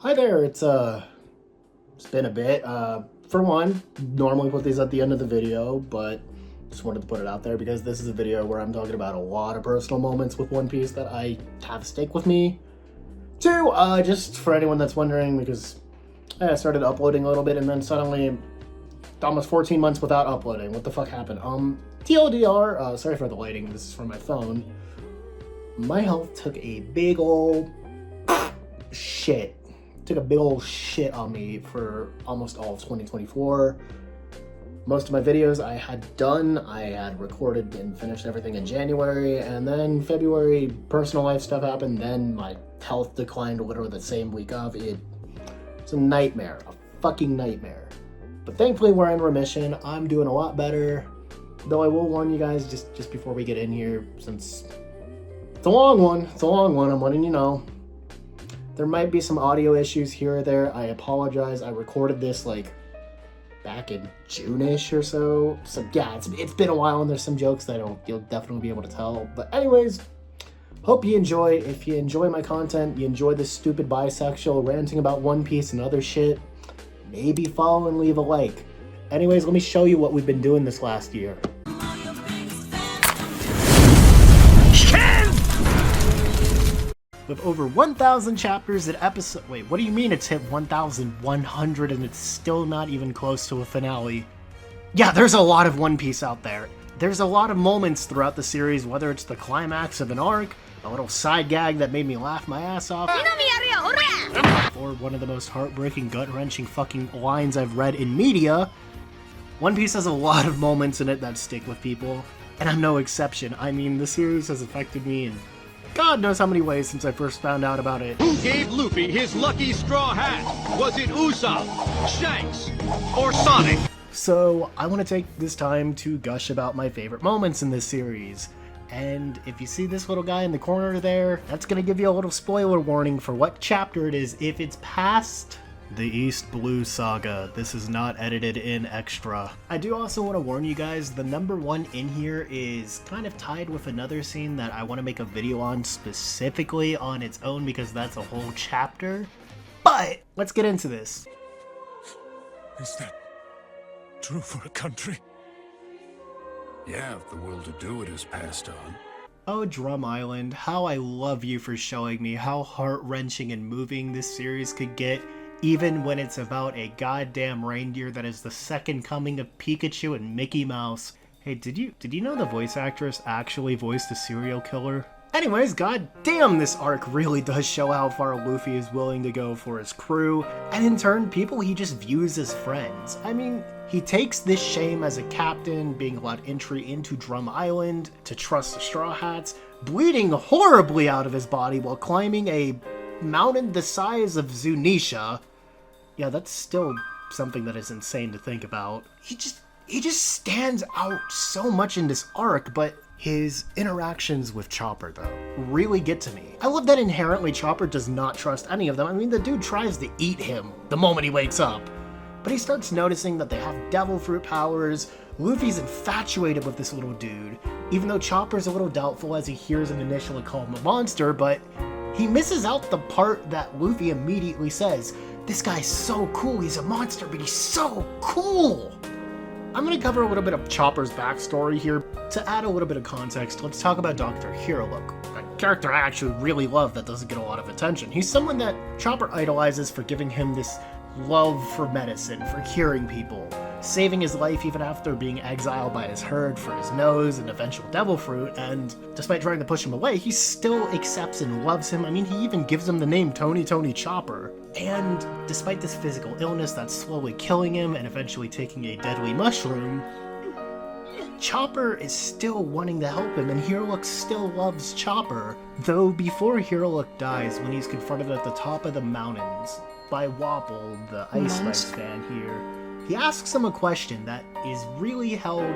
Hi there, it's been a bit. For one, normally put these at the end of the video, but just wanted to put it out there because this is a video where I'm talking about a lot of personal moments with One Piece that I have stick with me. Two, just for anyone that's wondering, because I started uploading a little bit and then suddenly almost 14 months without uploading. What the fuck happened? TLDR, sorry for the lighting, this is from my phone. My health took a big ol' shit. Took a big old shit on me for almost all of 2024. Most of my videos I had done, I had recorded and finished everything in January, and then February, personal life stuff happened, then my health declined literally the same week of it. It's a nightmare, a fucking nightmare. But thankfully we're in remission, I'm doing a lot better, though I will warn you guys just before we get in here, since it's a long one, I'm letting you know. There might be some audio issues here or there. I apologize. I recorded this like back in June-ish or so. So yeah, it's been a while and there's some jokes that you'll definitely be able to tell. But anyways, hope you enjoy. If you enjoy my content, you enjoy this stupid bisexual ranting about One Piece and other shit, maybe follow and leave a like. Anyways, let me show you what we've been doing this last year. With over 1,000 chapters at episode... Wait, what do you mean it's hit 1,100 and it's still not even close to a finale? Yeah, there's a lot of One Piece out there. There's a lot of moments throughout the series, whether it's the climax of an arc, a little side gag that made me laugh my ass off, or one of the most heartbreaking, gut-wrenching fucking lines I've read in media. One Piece has a lot of moments in it that stick with people, and I'm no exception. I mean, the series has affected me in God knows how many ways since I first found out about it. Who gave Luffy his lucky straw hat? Was it Usopp, Shanks, or Sonic? So I want to take this time to gush about my favorite moments in this series. And if you see this little guy in the corner there, that's going to give you a little spoiler warning for what chapter it is if it's past the East Blue Saga. This is not edited in extra. I do also want to warn you guys, the number one in here is kind of tied with another scene that I want to make a video on specifically on its own because that's a whole chapter. But let's get into this. Is that true for a country? Yeah, if the will to do it is passed on. Oh, Drum Island, how I love you for showing me how heart-wrenching and moving this series could get, even when it's about a goddamn reindeer that is the second coming of Pikachu and Mickey Mouse. Hey, did you know the voice actress actually voiced a serial killer? Anyways, goddamn, this arc really does show how far Luffy is willing to go for his crew, and in turn, people he just views as friends. I mean, he takes this shame as a captain, being allowed entry into Drum Island, to trust the Straw Hats, bleeding horribly out of his body while climbing a mountain the size of Zunisha. Yeah, that's still something that is insane to think about. He just stands out so much in this arc, but his interactions with Chopper, though, really get to me. I love that inherently Chopper does not trust any of them. I mean, the dude tries to eat him the moment he wakes up. But he starts noticing that they have devil fruit powers. Luffy's infatuated with this little dude, even though Chopper's a little doubtful as he hears him initially call him a monster, but he misses out the part that Luffy immediately says, "This guy's so cool, he's a monster, but he's so cool!" I'm going to cover a little bit of Chopper's backstory here. To add a little bit of context, let's talk about Dr. Hiroluk, a character I actually really love that doesn't get a lot of attention. He's someone that Chopper idolizes for giving him this love for medicine, for curing people, saving his life even after being exiled by his herd for his nose and eventual devil fruit, and despite trying to push him away, he still accepts and loves him. I mean, he even gives him the name Tony Chopper. And despite this physical illness that's slowly killing him and eventually taking a deadly mushroom, Chopper is still wanting to help him, and Hiroluk still loves Chopper. Though before Hiroluk dies, when he's confronted at the top of the mountains by Wapple, the Ice Spice fan here, he asks him a question that is really held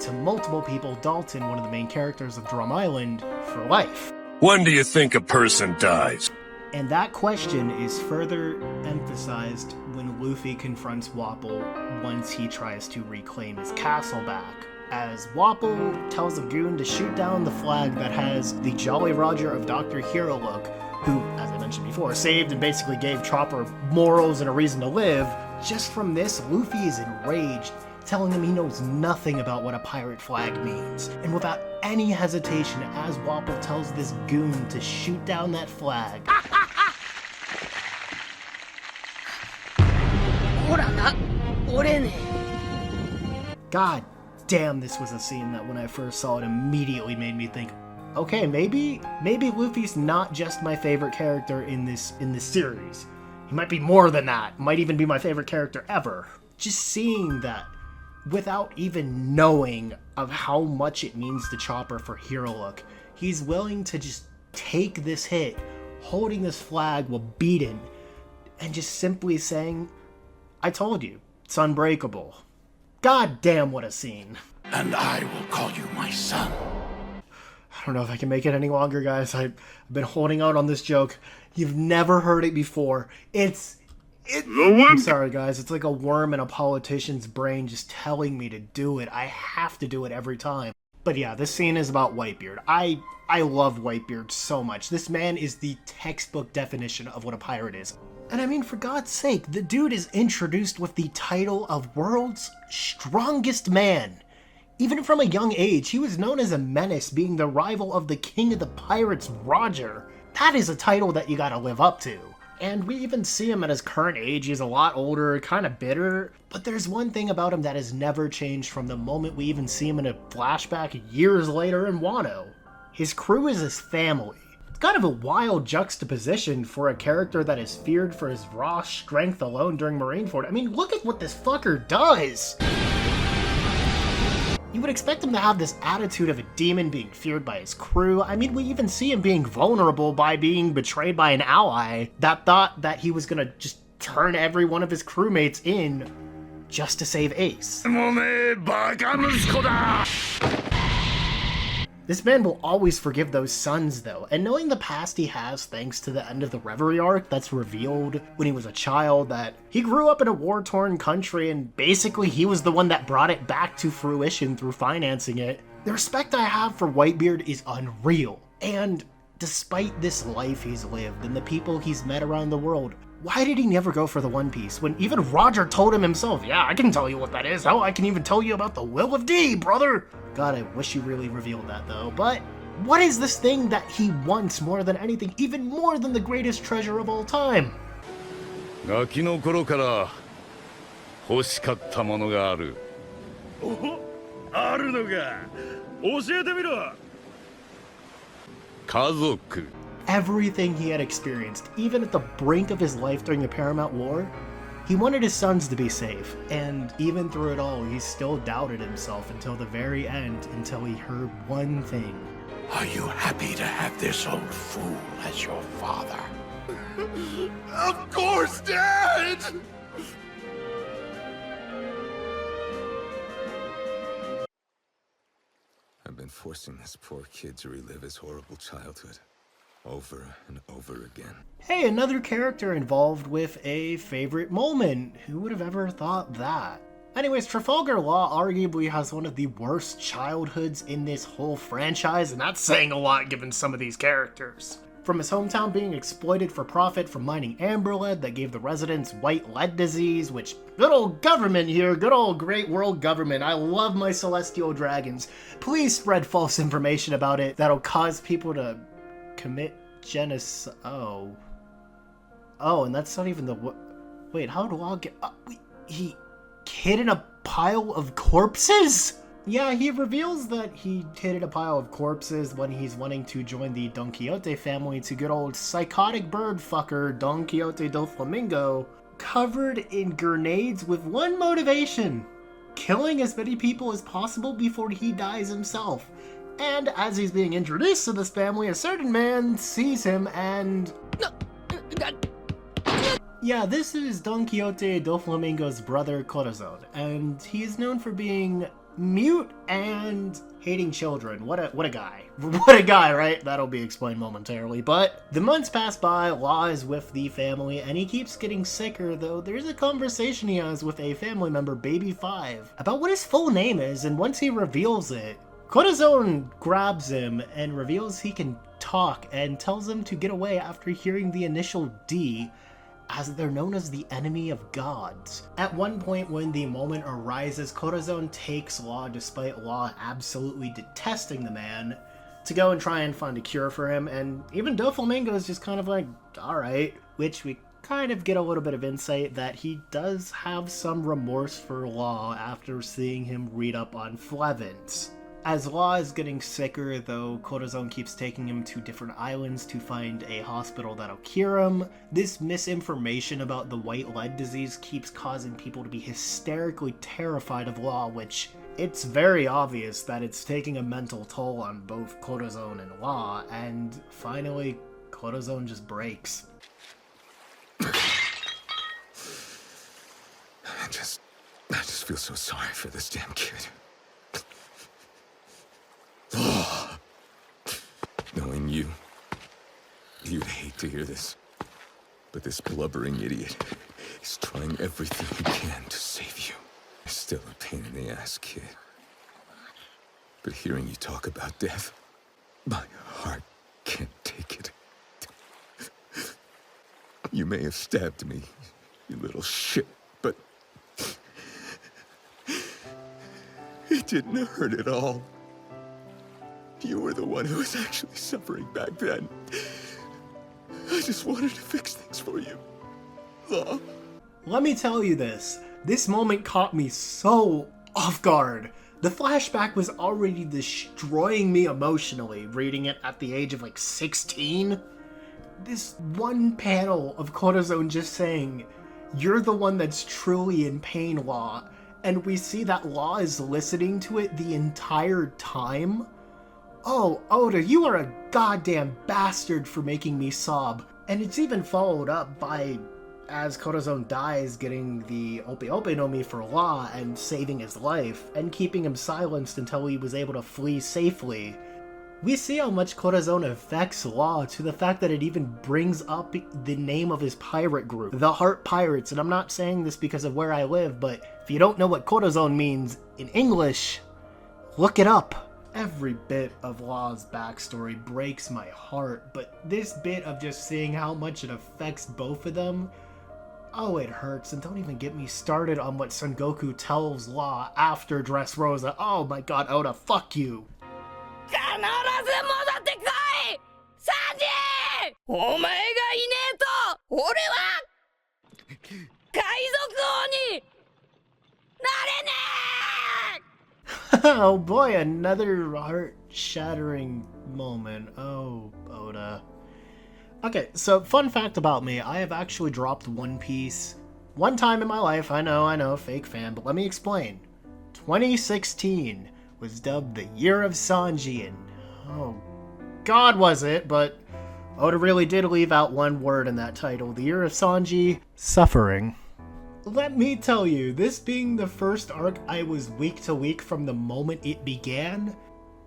to multiple people, Dalton, one of the main characters of Drum Island, for life. When do you think a person dies? And that question is further emphasized when Luffy confronts Wapple once he tries to reclaim his castle back. As Wapple tells a goon to shoot down the flag that has the Jolly Roger of Dr. Hiroluk who, as I mentioned before, saved and basically gave Chopper morals and a reason to live. Just from this, Luffy is enraged, telling him he knows nothing about what a pirate flag means. And without any hesitation, as Wapol tells this goon to shoot down that flag. God damn, this was a scene that when I first saw it immediately made me think, okay, maybe Luffy's not just my favorite character in this series. He might be more than that. Might even be my favorite character ever. Just seeing that without even knowing of how much it means to Chopper for Hero Look, he's willing to just take this hit, holding this flag while beaten, and just simply saying, I told you, it's unbreakable. God damn, what a scene. And I will call you my son. I don't know if I can make it any longer, guys. I've been holding out on this joke. You've never heard it before. I'm sorry, guys. It's like a worm in a politician's brain just telling me to do it. I have to do it every time. But yeah, this scene is about Whitebeard. I love Whitebeard so much. This man is the textbook definition of what a pirate is. And I mean, for God's sake, the dude is introduced with the title of World's Strongest Man. Even from a young age, he was known as a menace, being the rival of the king of the pirates, Roger. That is a title that you gotta live up to. And we even see him at his current age. He's a lot older, kind of bitter. But there's one thing about him that has never changed from the moment we even see him in a flashback years later in Wano. His crew is his family. It's kind of a wild juxtaposition for a character that is feared for his raw strength alone during Marineford. I mean, look at what this fucker does! You would expect him to have this attitude of a demon being feared by his crew. I mean, we even see him being vulnerable by being betrayed by an ally that thought that he was gonna just turn every one of his crewmates in just to save Ace. This man will always forgive those sons, though, and knowing the past he has thanks to the end of the Reverie arc that's revealed when he was a child, that he grew up in a war-torn country and basically he was the one that brought it back to fruition through financing it. The respect I have for Whitebeard is unreal, and despite this life he's lived and the people he's met around the world, why did he never go for the One Piece when even Roger told him himself, yeah, I can tell you what that is, hell, I can even tell you about the Will of D, brother! God, I wish you really revealed that though, but what is this thing that he wants more than anything, even more than the greatest treasure of all time? ガキの頃から欲しかったものがある。お、あるのか。教えてみろ。家族。 Everything he had experienced, even at the brink of his life during the Paramount War, he wanted his sons to be safe, and even through it all, he still doubted himself until the very end, until he heard one thing. Are you happy to have this old fool as your father? Of course, Dad! I've been forcing this poor kid to relive his horrible childhood. Over and over again. Hey, another character involved with a favorite moment. Who would have ever thought that? Anyways, Trafalgar Law arguably has one of the worst childhoods in this whole franchise, and that's saying a lot given some of these characters. From his hometown being exploited for profit from mining amber lead that gave the residents white lead disease, which, good old government here, good old great world government, I love my celestial dragons. Please spread false information about it that'll cause people to commit genocide. Oh, and that's not even the. Wait, how do I get? He hid in a pile of corpses? Yeah, he reveals that he hid in a pile of corpses when he's wanting to join the Don Quixote family to good old psychotic bird fucker Don Quixote do Flamingo, covered in grenades with one motivation: killing as many people as possible before he dies himself. And as he's being introduced to this family, a certain man sees him and... Yeah, this is Don Quixote do Flamingo's brother Corazon, and he is known for being mute and hating children. What a guy. What a guy, right? That'll be explained momentarily. But the months pass by, Law is with the family, and he keeps getting sicker, though there's a conversation he has with a family member, Baby 5, about what his full name is, and once he reveals it, Corazon grabs him and reveals he can talk and tells him to get away after hearing the initial D, as they're known as the enemy of gods. At one point when the moment arises, Corazon takes Law, despite Law absolutely detesting the man, to go and try and find a cure for him, and even Doflamingo is just kind of like, alright, which we kind of get a little bit of insight that he does have some remorse for Law after seeing him read up on Flevins. As Law is getting sicker, though, Corazon keeps taking him to different islands to find a hospital that'll cure him. This misinformation about the white lead disease keeps causing people to be hysterically terrified of Law, which it's very obvious that it's taking a mental toll on both Corazon and Law, and finally, Corazon just breaks. I just feel so sorry for this damn kid. Knowing you'd hate to hear this, but this blubbering idiot is trying everything he can to save you. It's still a pain in the ass, kid. But hearing you talk about death, my heart can't take it. You may have stabbed me, you little shit, but it didn't hurt at all. You were the one who was actually suffering back then. I just wanted to fix things for you. Law. Let me tell you this. This moment caught me so off guard. The flashback was already destroying me emotionally, reading it at the age of like 16. This one panel of Corazon just saying, "You're the one that's truly in pain, Law," and we see that Law is listening to it the entire time. Oh, Oda, you are a goddamn bastard for making me sob. And it's even followed up by, as Corazon dies, getting the Ope Ope no Mi for Law and saving his life, and keeping him silenced until he was able to flee safely. We see how much Corazon affects Law, to the fact that it even brings up the name of his pirate group, the Heart Pirates. And I'm not saying this because of where I live, but if you don't know what Corazon means in English, look it up. Every bit of Law's backstory breaks my heart, but this bit of just seeing how much it affects both of them, oh, it hurts. And don't even get me started on what Son Goku tells Law after Dressrosa. Oh my god, Oda, fuck you. Oh boy, another heart-shattering moment. Oh, Oda. Okay, so fun fact about me, I have actually dropped One Piece one time in my life. I know, fake fan, but let me explain. 2016 was dubbed the Year of Sanji, and oh god was it, but Oda really did leave out one word in that title. The Year of Sanji, suffering. Let me tell you, this being the first arc I was week to week from the moment it began,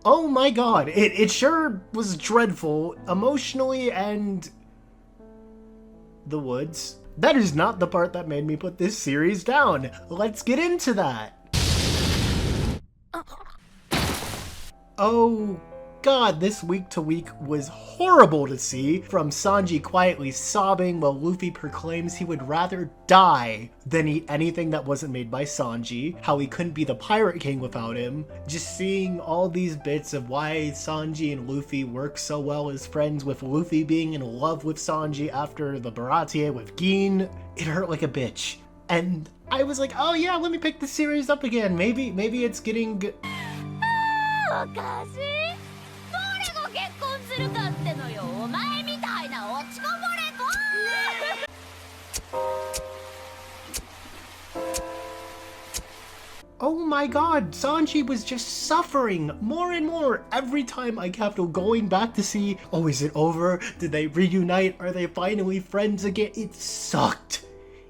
oh my god, it sure was dreadful, emotionally, and the woods. That is not the part that made me put this series down. Let's get into that. Oh god, this week to week was horrible to see, from Sanji quietly sobbing while Luffy proclaims he would rather die than eat anything that wasn't made by Sanji, how he couldn't be the Pirate King without him, just seeing all these bits of why Sanji and Luffy work so well as friends, with Luffy being in love with Sanji after the Baratie with Gin, it hurt like a bitch. And I was like, oh yeah, let me pick the series up again, maybe it's getting good. Oh my god, Sanji was just suffering more and more every time I kept going back to see, oh, is it over? Did they reunite? Are they finally friends again? It sucked.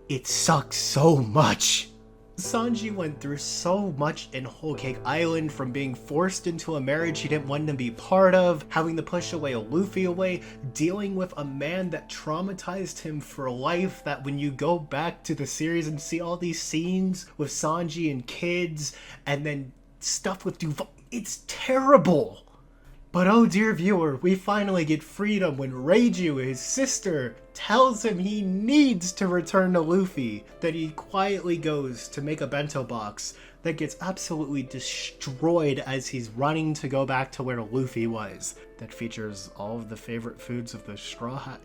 It sucked so much. Sanji went through so much in Whole Cake Island, from being forced into a marriage he didn't want to be part of, having to push away Luffy away, dealing with a man that traumatized him for life, that when you go back to the series and see all these scenes with Sanji and kids, and then stuff with Duval, It's terrible. But oh dear viewer, we finally get freedom when Reiju, his sister, tells him he needs to return to Luffy. That he quietly goes to make a bento box that gets absolutely destroyed as he's running to go back to where Luffy was. That features all of the favorite foods of the Straw Hat.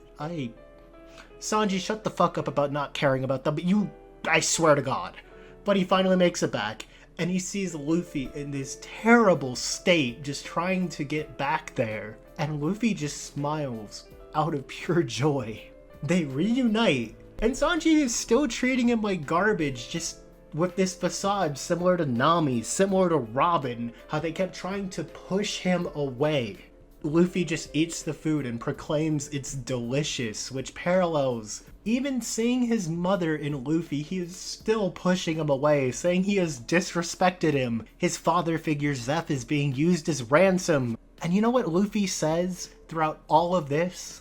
Sanji, shut the fuck up about not caring about them, but I swear to God. But he finally makes it back. And he sees Luffy in this terrible state, just trying to get back there. And Luffy just smiles out of pure joy. They reunite, and Sanji is still treating him like garbage, just with this facade similar to Nami, similar to Robin, how they kept trying to push him away. Luffy just eats the food and proclaims it's delicious, which parallels even seeing his mother in Luffy. He is still pushing him away, saying he has disrespected him. His father figure Zeph is being used as ransom. And you know what Luffy says throughout all of this?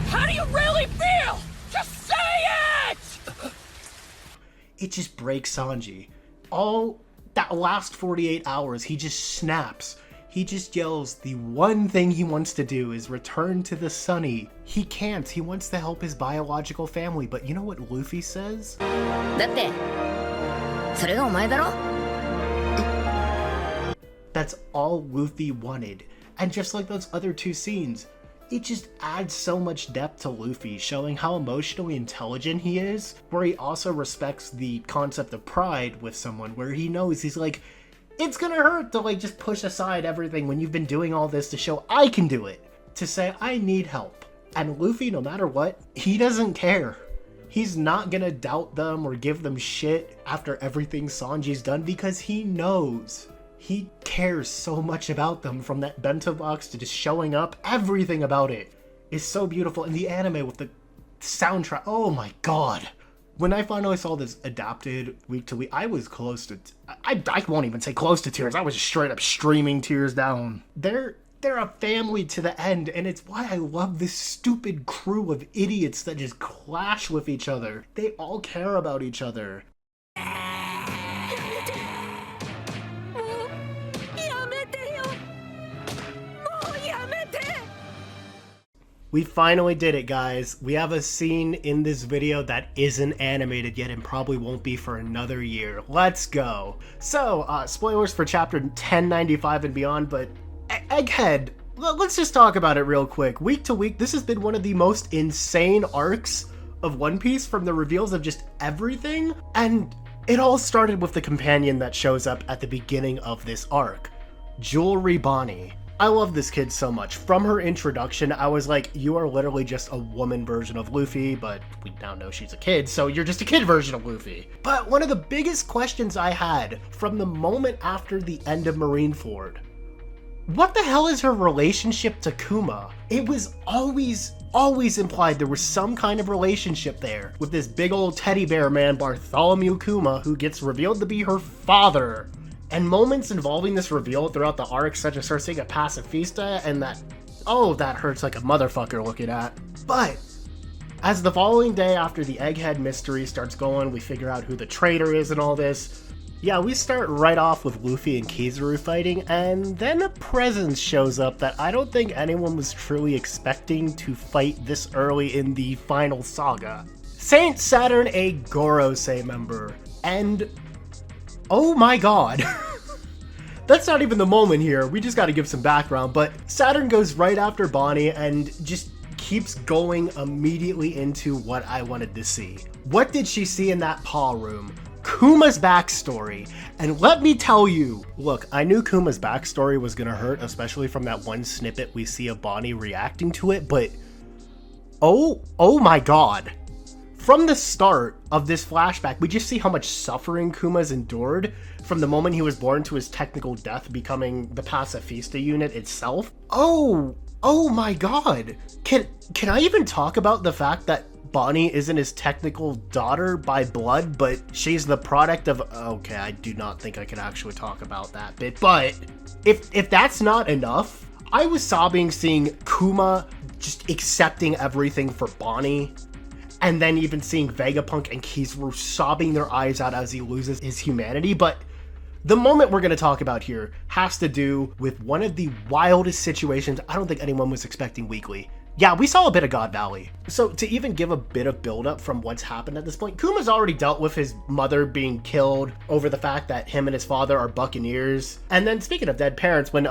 How do you really feel? Just say it! It just breaks Sanji. All that last 48 hours, he just snaps. He just yells the one thing he wants to do is return to the Sunny. He can't. He wants to help his biological family. But you know what Luffy says? だってそれがお前だろ? That's all Luffy wanted. And just like those other two scenes, it just adds so much depth to Luffy, showing how emotionally intelligent he is, where he also respects the concept of pride with someone, where he knows he's like, it's gonna hurt to like just push aside everything when you've been doing all this to show I can do it. To say I need help. And Luffy, no matter what, he doesn't care. He's not gonna doubt them or give them shit after everything Sanji's done, because he knows. He cares so much about them, from that bento box to just showing up. Everything about it is so beautiful. And the anime with the soundtrack, oh my god. When I finally saw this adapted week to week, I was close to... I won't even say close to tears. I was straight up streaming tears down. They're a family to the end, and it's why I love this stupid crew of idiots that just clash with each other. They all care about each other. We finally did it, guys. We have a scene in this video that isn't animated yet and probably won't be for another year. Let's go. So, spoilers for chapter 1095 and beyond, but Egghead, let's just talk about it real quick. Week to week, this has been one of the most insane arcs of One Piece, from the reveals of just everything. And it all started with the companion that shows up at the beginning of this arc, Jewelry Bonnie. I love this kid so much. From her introduction, I was like, you are literally just a woman version of Luffy, but we now know she's a kid, so you're just a kid version of Luffy. But one of the biggest questions I had from the moment after the end of Marineford, what the hell is her relationship to Kuma? It was always implied there was some kind of relationship there with this big old teddy bear man, Bartholomew Kuma, who gets revealed to be her father. And moments involving this reveal throughout the arc, such as her seeing a pacifista and that, oh, that hurts like a motherfucker looking at. But as the following day after the Egghead mystery starts going, we figure out who the traitor is and all this. Yeah, we start right off with Luffy and Kizaru fighting, and then a presence shows up that I don't think anyone was truly expecting to fight this early in the final saga. Saint Saturn, a Gorosei member, and oh my god. That's not even the moment here, we just gotta give some background, but Saturn goes right after Bonnie and just keeps going immediately into what I wanted to see. What did she see in that paw room? Kuma's backstory. And let me tell you, look, I knew Kuma's backstory was gonna hurt, especially from that one snippet we see of Bonnie reacting to it, but oh my god. From the start of this flashback, we just see how much suffering Kuma's endured from the moment he was born to his technical death becoming the pacifista unit itself. Oh my god. Can I even talk about the fact that Bonnie isn't his technical daughter by blood, but she's the product of... Okay, I do not think I can actually talk about that bit, but if that's not enough, I was sobbing seeing Kuma just accepting everything for Bonnie. And then even seeing Vegapunk and Kizaru sobbing their eyes out as he loses his humanity. But The moment we're going to talk about here has to do with one of the wildest situations I don't think anyone was expecting weekly. Yeah, we saw a bit of God Valley. So to even give a bit of buildup from what's happened at this point, Kuma's already dealt with his mother being killed over the fact that him and his father are buccaneers. And then speaking of dead parents, when,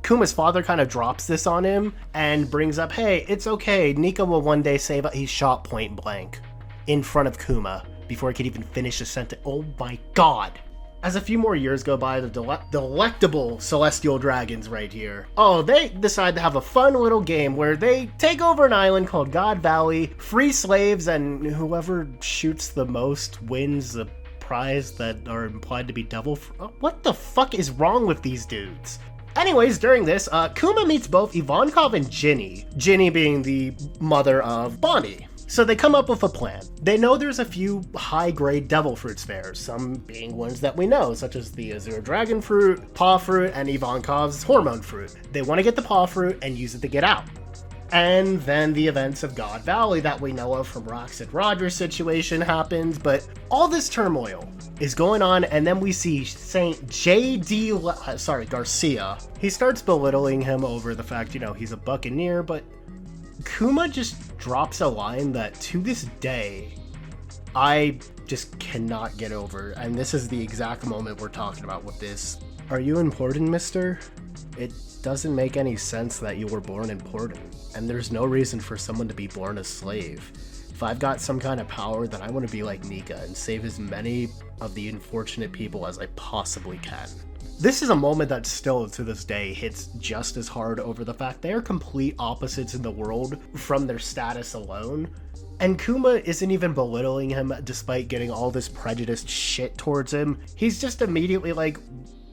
Kuma's father kind of drops this on him and brings up, hey, it's okay, Nika will one day save us. He's shot point blank in front of Kuma before he could even finish the sentence. Oh my god. As a few more years go by, the delectable celestial dragons right here. Oh, they decide to have a fun little game where they take over an island called God Valley, free slaves, and whoever shoots the most wins the prize that are implied to be devil. What the fuck is wrong with these dudes? Anyways, during this, Kuma meets both Ivankov and Ginny. Ginny being the mother of Bonnie. So they come up with a plan. They know there's a few high-grade devil fruits there, some being ones that we know, such as the Azure Dragon Fruit, Paw Fruit, and Ivankov's Hormone Fruit. They want to get the Paw Fruit and use it to get out. And then the events of God Valley that we know of from Rox and Roger's situation happens, but all this turmoil is going on, and then we see Saint Garcia. He starts belittling him over the fact, he's a buccaneer, but Kuma just drops a line that to this day I just cannot get over, and this is the exact moment we're talking about with this. Are you important, mister? It doesn't make any sense that you were born important, and there's no reason for someone to be born a slave. If I've got some kind of power, then I want to be like Nika and save as many of the unfortunate people as I possibly can. This is a moment that still, to this day, hits just as hard over the fact they are complete opposites in the world from their status alone. And Kuma isn't even belittling him despite getting all this prejudiced shit towards him. He's just immediately like,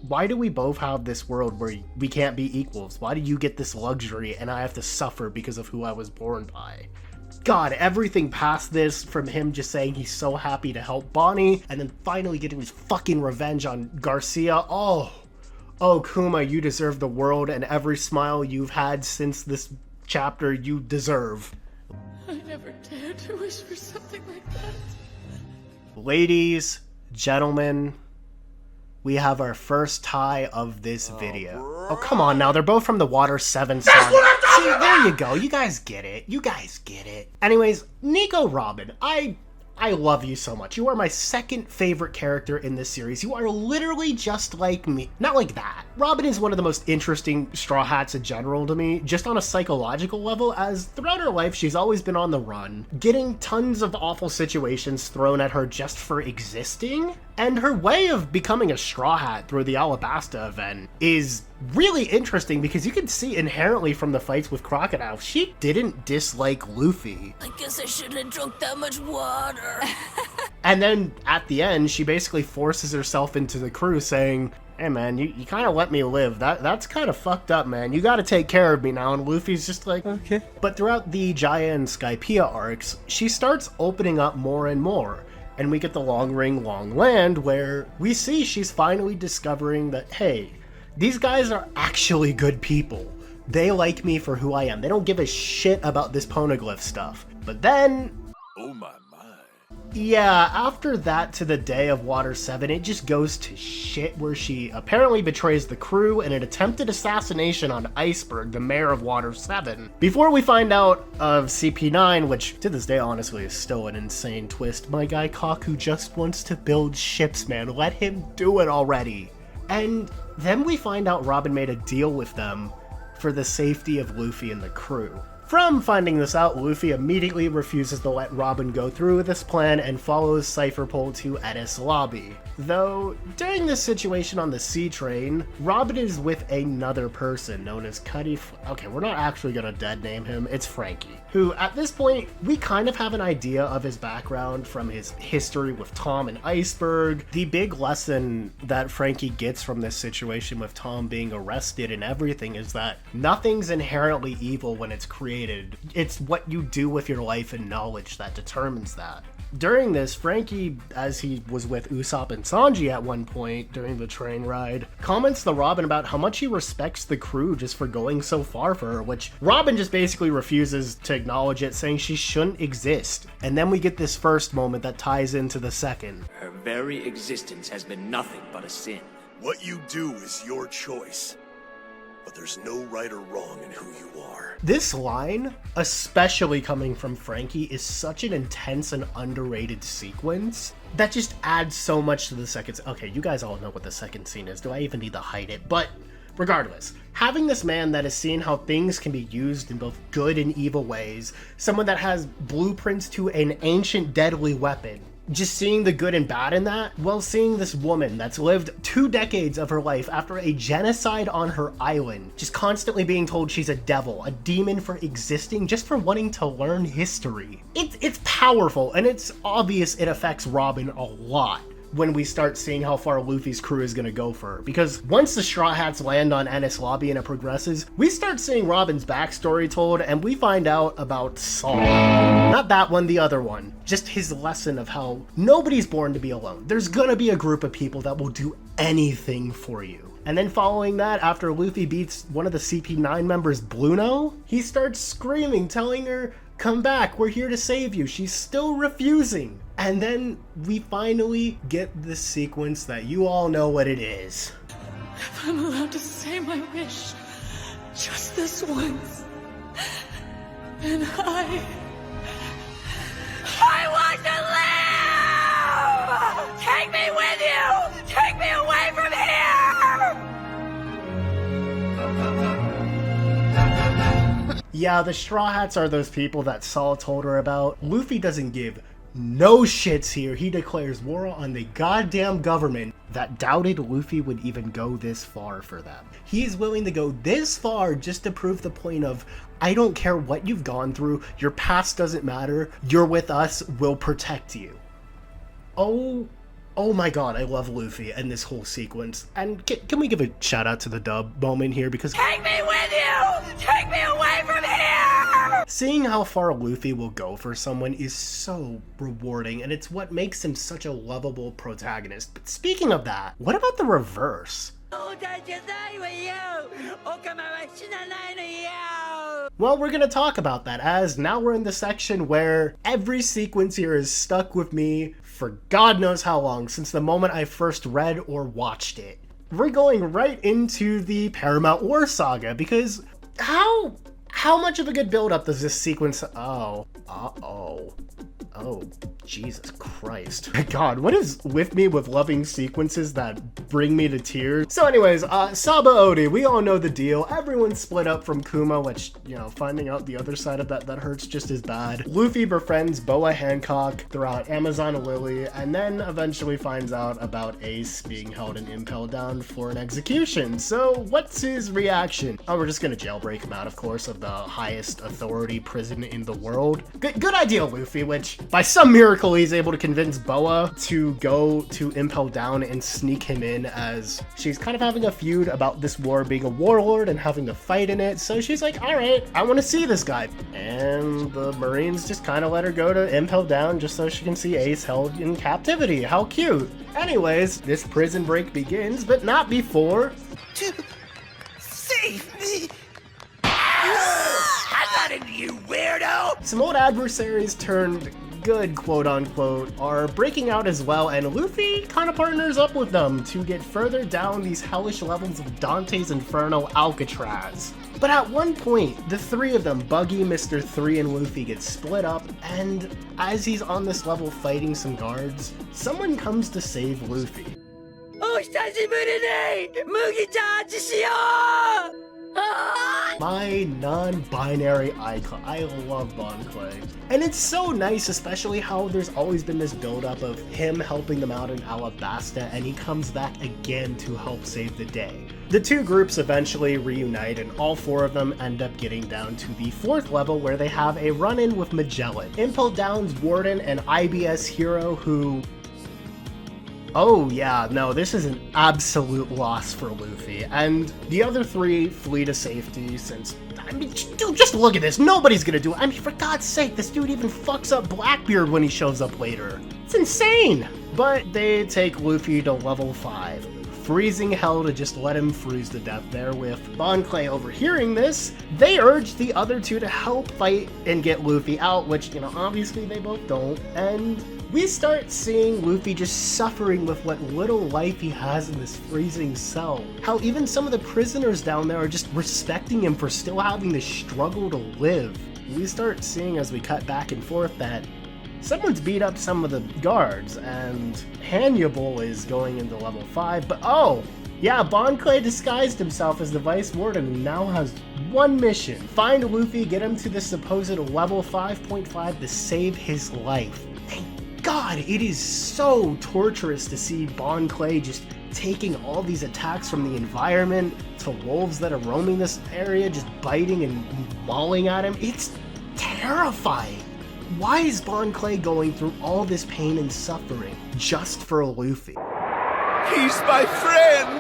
why do we both have this world where we can't be equals? Why do you get this luxury and I have to suffer because of who I was born by? God, everything past this, from him just saying he's so happy to help Bonnie, and then finally getting his fucking revenge on Garcia. Oh, Kuma, you deserve the world, and every smile you've had since this chapter, you deserve. I never dared to wish for something like that. Ladies, gentlemen, we have our first tie of this video. Oh, come on now, they're both from the Water 7 song. See, there you go, you guys get it. Anyways, Nico Robin, I love you so much. You are my second favorite character in this series. You are literally just like me. Not like that. Robin is one of the most interesting Straw Hats in general to me, just on a psychological level, as throughout her life she's always been on the run, getting tons of awful situations thrown at her just for existing, and her way of becoming a Straw Hat through the Alabasta event is really interesting because you can see inherently from the fights with Crocodile, she didn't dislike Luffy. I guess I shouldn't have drunk that much water. And then at the end, she basically forces herself into the crew saying, hey man, you kind of let me live. That's kind of fucked up, man. You gotta take care of me now. And Luffy's just like, okay. But throughout the Jaya and Skypiea arcs, she starts opening up more and more. And we get the Long Ring, Long Land, where we see she's finally discovering that, hey, these guys are actually good people. They like me for who I am. They don't give a shit about this poneglyph stuff. But then... oh my. Yeah, after that to the day of Water 7, it just goes to shit where she apparently betrays the crew in an attempted assassination on Iceberg, the mayor of Water 7. Before we find out of CP9, which to this day honestly is still an insane twist, my guy Kaku just wants to build ships, man. Let him do it already. And then we find out Robin made a deal with them for the safety of Luffy and the crew. From finding this out, Luffy immediately refuses to let Robin go through with this plan and follows Cypherpole to Enies Lobby. Though, during this situation on the sea train, Robin is with another person known as Cuddy. Okay, we're not actually gonna dead name him, it's Frankie, who at this point, we kind of have an idea of his background from his history with Tom and Iceberg. The big lesson that Frankie gets from this situation with Tom being arrested and everything is that nothing's inherently evil when it's created. It's what you do with your life and knowledge that determines that. During this, Frankie, as he was with Usopp and Sanji at one point during the train ride, comments to Robin about how much he respects the crew just for going so far for her, which Robin just basically refuses to acknowledge it, saying she shouldn't exist. And then we get this first moment that ties into the second. Her very existence has been nothing but a sin. What you do is your choice. But there's no right or wrong in who you are. This line, especially coming from Frankie, is such an intense and underrated sequence that just adds so much to the second. Okay, you guys all know what the second scene is. Do I even need to hide it? But regardless, having this man that has seen how things can be used in both good and evil ways, someone that has blueprints to an ancient deadly weapon, just seeing the good and bad in that, while seeing this woman that's lived 2 decades of her life after a genocide on her island, just constantly being told she's a devil, a demon for existing, just for wanting to learn history. It's powerful, and it's obvious it affects Robin a lot when we start seeing how far Luffy's crew is going to go for her. Because once the Straw Hats land on Enies Lobby and it progresses, we start seeing Robin's backstory told, and we find out about Saul. Not that one, the other one. Just his lesson of how nobody's born to be alone. There's gonna be a group of people that will do anything for you. And then following that, after Luffy beats one of the CP9 members, Bluno, he starts screaming, telling her, "Come back, we're here to save you." She's still refusing. And then we finally get this sequence that you all know what it is. If I'm allowed to say my wish, just this once, then I want to live! Take me with you! Take me away from here! Yeah, the Straw Hats are those people that Saul told her about. Luffy doesn't give no shits here. He declares war on the goddamn government that doubted Luffy would even go this far for them. He is willing to go this far just to prove the point of, I don't care what you've gone through, your past doesn't matter, you're with us, we'll protect you. Oh my god, I love Luffy and this whole sequence. And can we give a shout out to the dub moment here, because Take me with you! Take me away from here! seeing how far Luffy will go for someone is so rewarding, and it's what makes him such a lovable protagonist. But speaking of that, what about the reverse? Well, we're gonna talk about that, as now we're in the section where every sequence here is stuck with me for God knows how long, since the moment I first read or watched it. We're going right into the Paramount War Saga, because how much of a good build-up does this sequence... Oh, Jesus Christ. God, what is with me with loving sequences that bring me to tears? So anyways, Saba Odi, we all know the deal. Everyone split up from Kuma, which, you know, finding out the other side of that hurts just as bad. Luffy befriends Boa Hancock throughout Amazon Lily, and then eventually finds out about Ace being held in Impel Down for an execution. So what's his reaction? Oh, we're just gonna jailbreak him out, of course, of the highest authority prison in the world. Good idea, Luffy, which by some miracle he's able to convince Boa to go to Impel Down and sneak him in, as she's kind of having a feud about this war being a warlord and having to fight in it. So she's like, alright, I want to see this guy. And the Marines just kind of let her go to Impel Down just so she can see Ace held in captivity. How cute. Anyways, this prison break begins, but not before... Save me! I'm not into you, weirdo! Some old adversaries turned good, quote-unquote, are breaking out as well, and Luffy kind of partners up with them to get further down these hellish levels of Dante's Inferno Alcatraz. But at one point, the three of them, Buggy, Mr. 3, and Luffy, get split up, and as he's on this level fighting some guards, someone comes to save Luffy. My non-binary icon. I love Bon Clay. And it's so nice, especially how there's always been this build-up of him helping them out in Alabasta, and he comes back again to help save the day. The two groups eventually reunite, and all four of them end up getting down to the 4th level, where they have a run-in with Magellan, Impel Down's warden, and IBS hero who... Oh yeah, no, this is an absolute loss for Luffy, and the other three flee to safety since, I mean, dude, just look at this, nobody's gonna do it. I mean, for God's sake, this dude even fucks up Blackbeard when he shows up later. It's insane! But they take Luffy to level 5. freezing hell to just let him freeze to death there. With Bon Clay overhearing this, they urge the other two to help fight and get Luffy out, which, you know, obviously they both don't. And we start seeing Luffy just suffering with what little life he has in this freezing cell. How even some of the prisoners down there are just respecting him for still having this struggle to live. We start seeing, as we cut back and forth, that someone's beat up some of the guards, and Hannibal is going into level 5, but oh! Yeah, Bon Clay disguised himself as the Vice Warden and now has one mission. Find Luffy, get him to the supposed level 5.5 to save his life. Thank God, it is so torturous to see Bon Clay just taking all these attacks from the environment to wolves that are roaming this area, just biting and mauling at him. It's terrifying. Why is Bon Clay going through all this pain and suffering just for Luffy? He's my friend!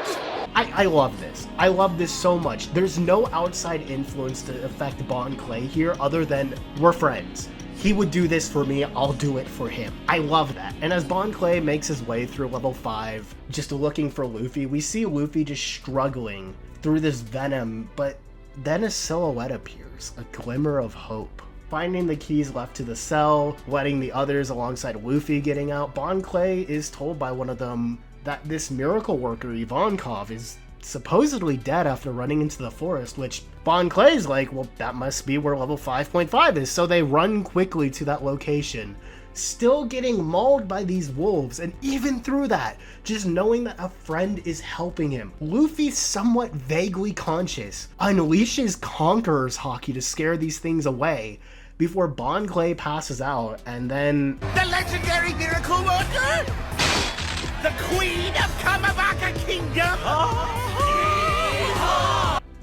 I love this. I love this so much. There's no outside influence to affect Bon Clay here other than we're friends. He would do this for me, I'll do it for him. I love that. And as Bon Clay makes his way through level 5, just looking for Luffy, we see Luffy just struggling through this venom, but then a silhouette appears, a glimmer of hope. Finding the keys left to the cell, letting the others alongside Luffy getting out, Bon Clay is told by one of them that this miracle worker, Ivankov, is supposedly dead after running into the forest, which Bon Clay's like, well, that must be where level 5.5 is, so they run quickly to that location, still getting mauled by these wolves, and even through that, just knowing that a friend is helping him. Luffy, somewhat vaguely conscious, unleashes Conqueror's Haki to scare these things away, before Bon Clay passes out, and then The legendary miracle worker? The queen of Kamabaka Kingdom?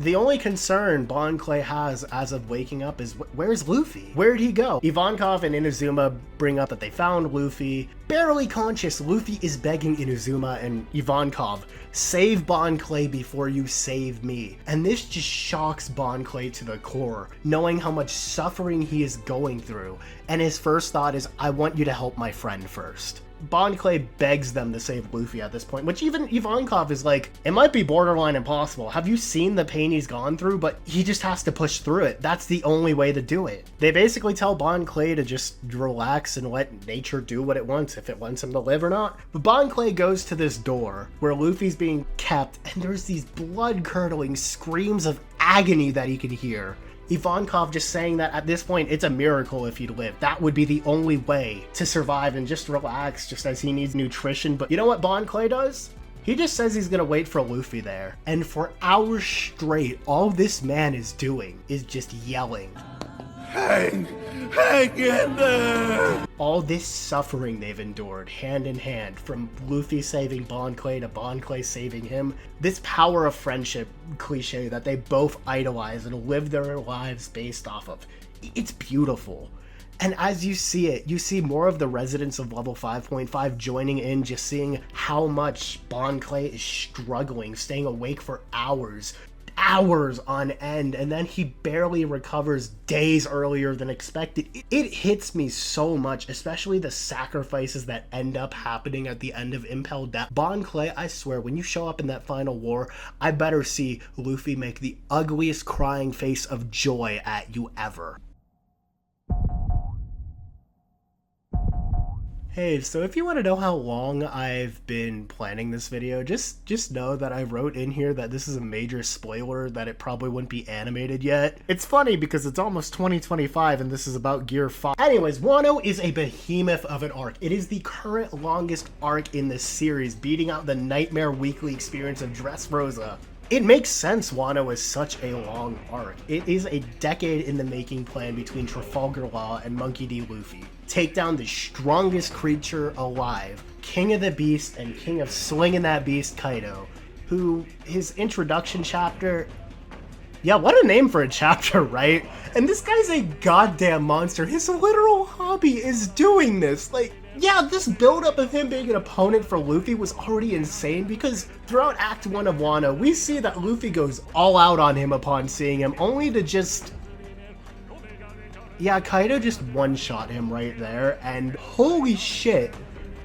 the only concern Bon Clay has as of waking up is where's Luffy? Where'd he go? Ivankov and Inazuma bring up that they found Luffy. Barely conscious, Luffy is begging Inazuma and Ivankov, save Bon Clay before you save me. And this just shocks Bon Clay to the core, knowing how much suffering he is going through. And his first thought is, I want you to help my friend first. Bon Clay begs them to save Luffy at this point, which even Ivankov is like, it might be borderline impossible. Have you seen the pain he's gone through? But he just has to push through it. That's the only way to do it. They basically tell Bon Clay to just relax and let nature do what it wants, if it wants him to live or not. But Bon Clay goes to this door where Luffy's being kept, and there's these blood-curdling screams of agony that he can hear. Ivankov just saying that at this point, it's a miracle if he'd live. That would be the only way to survive and just relax, just as he needs nutrition. But you know what Bon Clay does? He just says he's gonna wait for Luffy there. And for hours straight, all this man is doing is just yelling. Hang in there! All this suffering they've endured, hand in hand, from Luffy saving Bon Clay to Bon Clay saving him, this power of friendship cliche that they both idolize and live their lives based off of. It's beautiful. And as you see it, you see more of the residents of level 5.5 joining in, just seeing how much Bon Clay is struggling, staying awake for hours on end, and then he barely recovers days earlier than expected. It hits me so much, especially the sacrifices that end up happening at the end of Impel Down. Bon Clay, I swear, when you show up in that final war, I better see Luffy make the ugliest crying face of joy at you ever. Hey, so if you want to know how long I've been planning this video, just know that I wrote in here that this is a major spoiler, that it probably wouldn't be animated yet. It's funny because it's almost 2025 and this is about Gear 5. Anyways, Wano is a behemoth of an arc. It is the current longest arc in this series, beating out the Nightmare Weekly experience of Dressrosa. It makes sense Wano is such a long arc. It is a decade in the making plan between Trafalgar Law and Monkey D. Luffy. Take down the strongest creature alive, King of the Beast and King of Slinging That Beast, Kaido, who, his introduction chapter, yeah, what a name for a chapter, right? And this guy's a goddamn monster. His literal hobby is doing this. Like, yeah, this buildup of him being an opponent for Luffy was already insane, because throughout Act 1 of Wano, we see that Luffy goes all out on him upon seeing him, only to just... yeah, Kaido just one-shot him right there, and holy shit,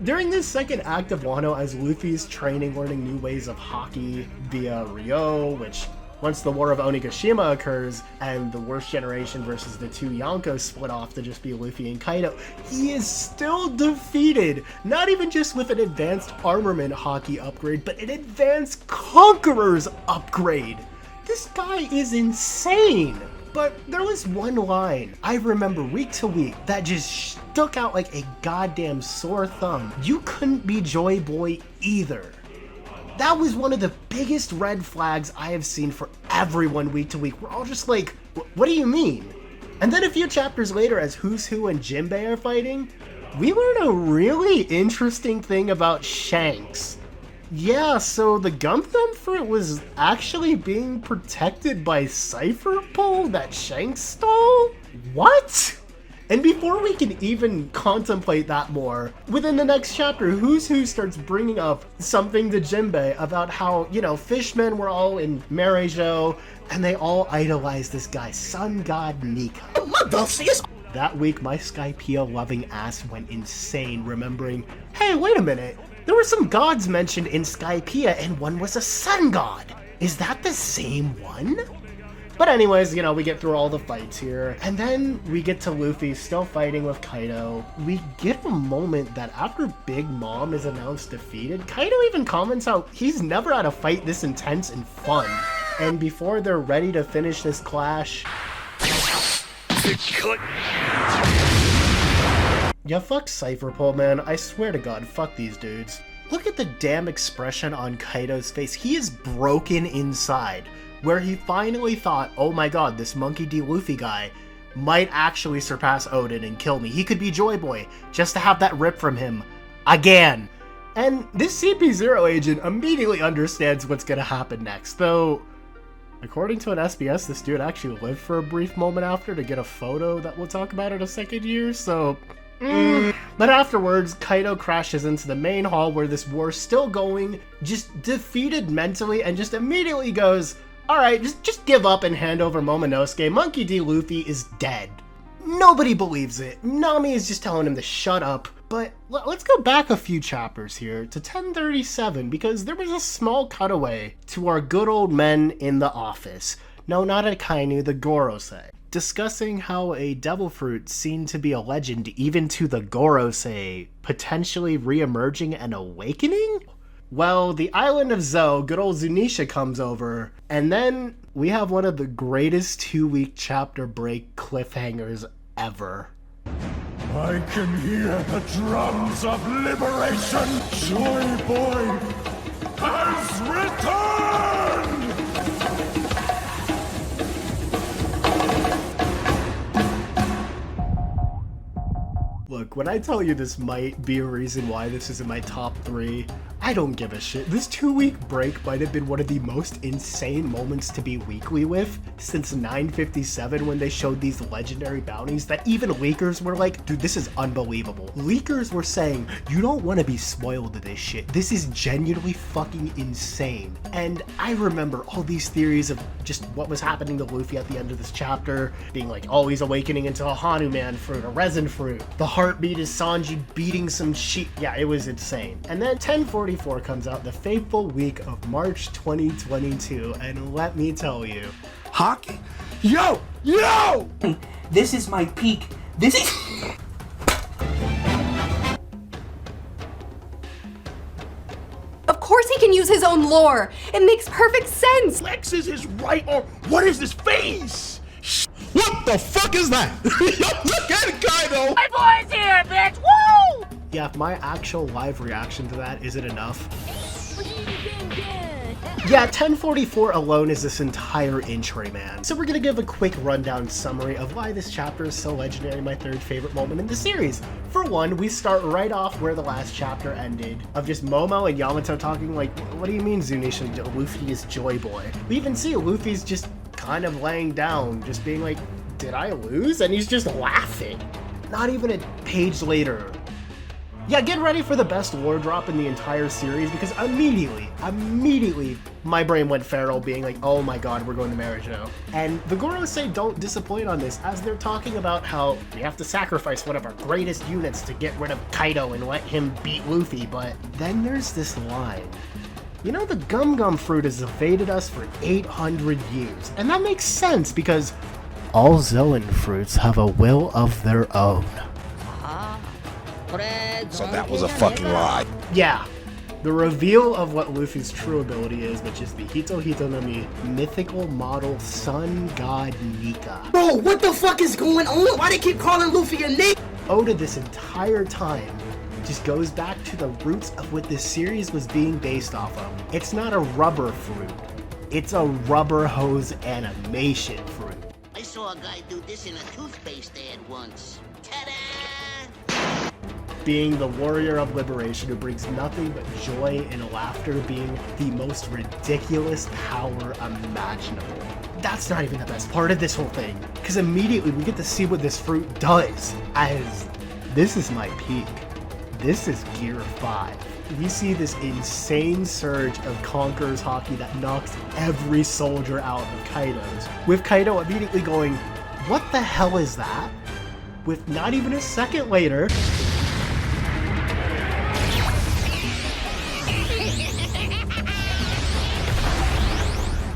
During this second act of Wano, as Luffy's training, learning new ways of hockey via Ryo, which once the War of Onigashima occurs and the worst generation versus the two Yonkos split off to just be Luffy and Kaido, he is still defeated, not even just with an advanced armament hockey upgrade, but an advanced conqueror's upgrade. This guy is insane. But there was one line I remember week to week that just stuck out like a goddamn sore thumb. You couldn't be Joy Boy either. That was one of the biggest red flags I have seen for everyone week to week. We're all just like, what do you mean? And then a few chapters later, as Who's Who and Jinbei are fighting, we learn a really interesting thing about Shanks. Yeah, so the Gum Thumb fruit was actually being protected by Cypher Pole that Shanks stole? What? And before we can even contemplate that more, within the next chapter, Who's Who starts bringing up something to Jinbei about how, you know, fishmen were all in Marineford, and they all idolized this guy, Sun God Nika. That week, my Skypiea loving ass went insane, remembering, hey, wait a minute, there were some gods mentioned in Skypiea, and one was a sun god. Is that the same one? But anyways, you know, we get through all the fights here, and then we get to Luffy still fighting with Kaido. We get a moment that after Big Mom is announced defeated, Kaido even comments how he's never had a fight this intense and fun. And before they're ready to finish this clash... Yeah, fuck Cypherpole, man. I swear to God, fuck these dudes. Look at the damn expression on Kaido's face. He is broken inside. Where he finally thought, oh my god, this Monkey D. Luffy guy might actually surpass Odin and kill me. He could be Joy Boy, just to have that rip from him. Again. And this CP0 agent immediately understands what's gonna happen next, though, according to an SBS, this dude actually lived for a brief moment after to get a photo that we'll talk about in a second year, so... But afterwards, Kaido crashes into the main hall where this war's still going, just defeated mentally, and just immediately goes, alright, just give up and hand over Momonosuke. Monkey D. Luffy is dead. Nobody believes it. Nami is just telling him to shut up. But let's go back a few chapters here to 1037, because there was a small cutaway to our good old men in the office. No, not Akainu, the Gorosei. Discussing how a devil fruit seemed to be a legend even to the Gorosei, potentially re-emerging and awakening? Well, the island of Zou, good old Zunisha comes over, and then we have one of the greatest 2-week chapter break cliffhangers ever. I can hear the drums of liberation! Joy Boy has returned! Look, when I tell you this might be a reason why this is in my top 3, I don't give a shit. This 2-week break might have been one of the most insane moments to be weekly with since 957 when they showed these legendary bounties that even leakers were like, dude, this is unbelievable. Leakers were saying, you don't want to be spoiled to this shit. This is genuinely fucking insane. And I remember all these theories of just what was happening to Luffy at the end of this chapter, being like, oh, he's awakening into a Hanuman fruit, a resin fruit. The heartbeat is Sanji beating some sheep. Yeah, it was insane. And then 1044 comes out, the fateful week of March 2022, and let me tell you, Hockey? Yo! This is my peak. This is... Of course he can use his own lore. It makes perfect sense. Lex is his right arm. What is his face? What the fuck is that? Look at it, Kaido! My boy's here, bitch! Woo! yeah, if my actual live reaction to that isn't enough. Yeah, 1044 alone is this entire entry, man. So we're gonna give a quick rundown summary of why this chapter is so legendary, my third favorite moment in the series. For one, we start right off where the last chapter ended, of just Momo and Yamato talking like, what do you mean, Zunisha, Luffy is Joy Boy? We even see Luffy's just kind of laying down, just being like, did I lose? And he's just laughing. Not even a page later, Yeah, get ready for the best lore drop in the entire series, because immediately, my brain went feral being like, oh my god, we're going to Marineford. And the Gorosei don't disappoint on this, as they're talking about how we have to sacrifice one of our greatest units to get rid of Kaido and let him beat Luffy, but then there's this line. You know, the Gum Gum fruit has evaded us for 800 years, and that makes sense because all Zoan fruits have a will of their own. So that was a fucking lie. Yeah, the reveal of what Luffy's true ability is, which is the Hito Hitonomi mythical model sun god Nika. Bro, what the fuck is going on? Why they keep calling Luffy a Nick? Oda this entire time just goes back to the roots of what this series was being based off of. It's not a rubber fruit, it's a rubber hose animation fruit. I saw a guy do this in a toothpaste ad once. Ta-da! Being the warrior of liberation who brings nothing but joy and laughter, being the most ridiculous power imaginable. That's not even the best part of this whole thing, because immediately we get to see what this fruit does, as this is my peak. This is Gear 5. We see this insane surge of Conqueror's Haki that knocks every soldier out of Kaido's, with Kaido immediately going, what the hell is that? With not even a second later,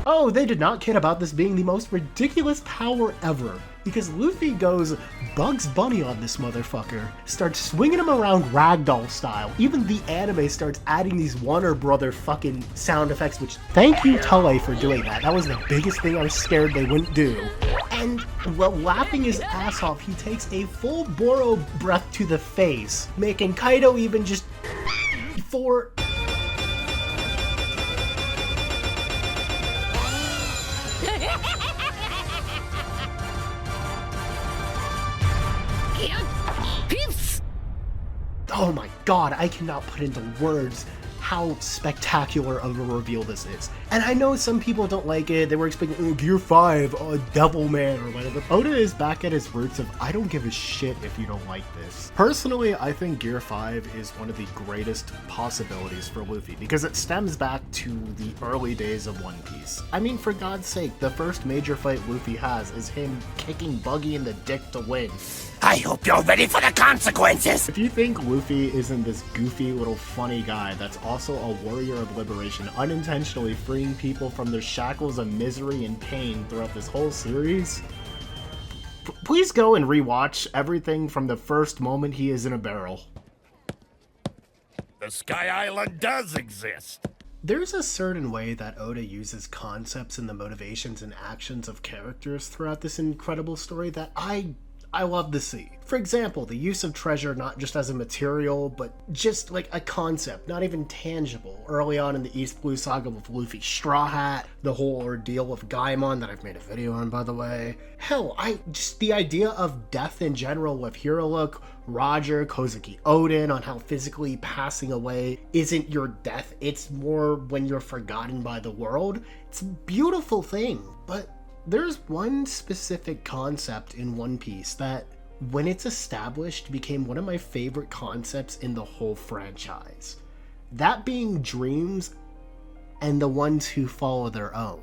oh, they did not kid about this being the most ridiculous power ever, because Luffy goes Bugs Bunny on this motherfucker, starts swinging him around ragdoll style. Even the anime starts adding these Warner Brother fucking sound effects, which thank you Toei for doing that. That was the biggest thing I was scared they wouldn't do. And while laughing his ass off, he takes a full Boro breath to the face, making Kaido even just for... Oh my god, I cannot put into words how spectacular of a reveal this is. And I know some people don't like it, they were expecting, oh, Gear 5, Devil Man or whatever. Oda is back at his roots of, I don't give a shit if you don't like this. Personally, I think Gear 5 is one of the greatest possibilities for Luffy, because it stems back to the early days of One Piece. I mean, for God's sake, the first major fight Luffy has is him kicking Buggy in the dick to win. I hope you're ready for the consequences! If you think Luffy isn't this goofy little funny guy that's also a warrior of liberation, unintentionally freeing people from their shackles of misery and pain throughout this whole series, please go and rewatch everything from the first moment he is in a barrel. The Sky Island does exist. There's a certain way that Oda uses concepts and the motivations and actions of characters throughout this incredible story that I love to see. For example, the use of treasure not just as a material, but just like a concept, not even tangible. Early on in the East Blue Saga with Luffy's straw hat, the whole ordeal of Gaimon that I've made a video on, by the way. Hell, just the idea of death in general with Hirolik, Roger, Kozuki Oden, on how physically passing away isn't your death, it's more when you're forgotten by the world. It's a beautiful thing, but there's one specific concept in One Piece that, when it's established, became one of my favorite concepts in the whole franchise. That being dreams and the ones who follow their own.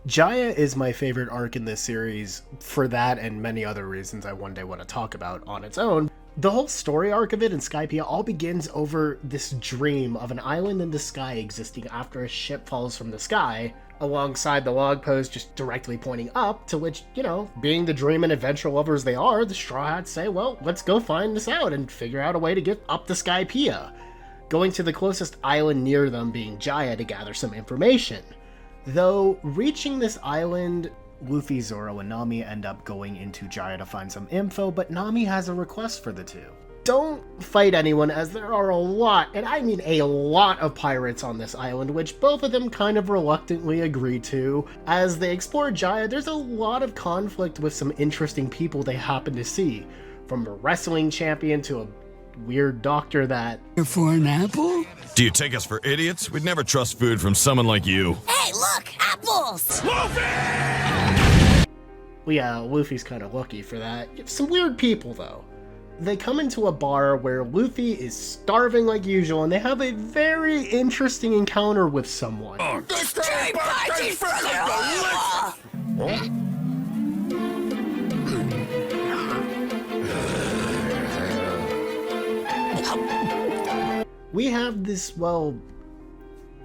Jaya is my favorite arc in this series for that and many other reasons I one day want to talk about on its own. The whole story arc of it in Skypiea all begins over this dream of an island in the sky existing after a ship falls from the sky, alongside the log post just directly pointing up, to which, you know, being the dream and adventure lovers they are, the Straw Hats say, well, let's go find this out and figure out a way to get up to Skypiea, going to the closest island near them being Jaya to gather some information. Though, reaching this island, Luffy, Zoro, and Nami end up going into Jaya to find some info, but Nami has a request for the two. Don't fight anyone, as there are a lot, and I mean a lot, of pirates on this island, which both of them kind of reluctantly agree to. As they explore Jaya, there's a lot of conflict with some interesting people they happen to see, from a wrestling champion to a weird doctor that... For an apple? Do you take us for idiots? We'd never trust food from someone like you. Hey, look! Apples! Well, yeah, Luffy's kind of lucky for that. Some weird people, though. They come into a bar where Luffy is starving like usual, and they have a very interesting encounter with someone. This tea party's for the We have this, well,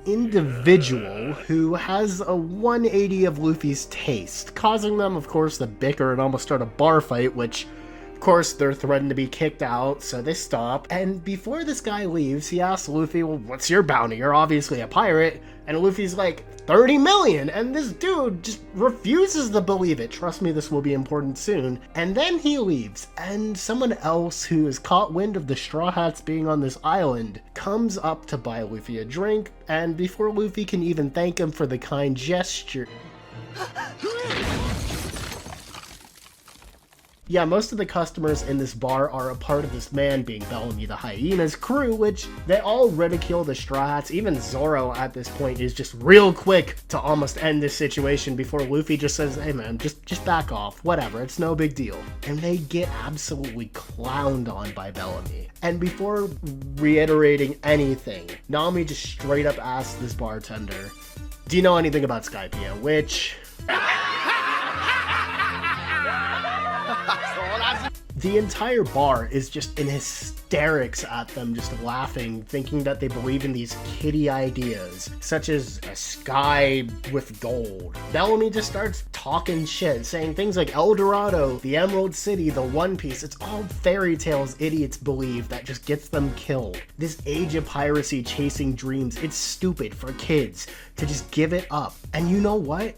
individual who has a 180 of Luffy's taste, causing them, of course, to bicker and almost start a bar fight, which, of course, they're threatened to be kicked out, so they stop. And before this guy leaves, he asks Luffy, well, what's your bounty? You're obviously a pirate. And Luffy's like, 30 million! And this dude just refuses to believe it. Trust me, this will be important soon. And then he leaves, and someone else who has caught wind of the Straw Hats being on this island comes up to buy Luffy a drink, and before Luffy can even thank him for the kind gesture... Yeah, most of the customers in this bar are a part of this man being Bellamy the Hyena's crew, which they all ridicule the Straw Hats. Even Zoro at this point is just real quick to almost end this situation before Luffy just says, hey man, just back off, whatever, it's no big deal. And they get absolutely clowned on by Bellamy. And before reiterating anything, Nami just straight up asks this bartender, do you know anything about Skypiea? Which... The entire bar is just in hysterics at them, just laughing, thinking that they believe in these kiddie ideas, such as a sky with gold. Bellamy just starts talking shit, saying things like El Dorado, the Emerald City, the One Piece. It's all fairy tales idiots believe that just gets them killed. This age of piracy chasing dreams, it's stupid for kids to just give it up. And you know what?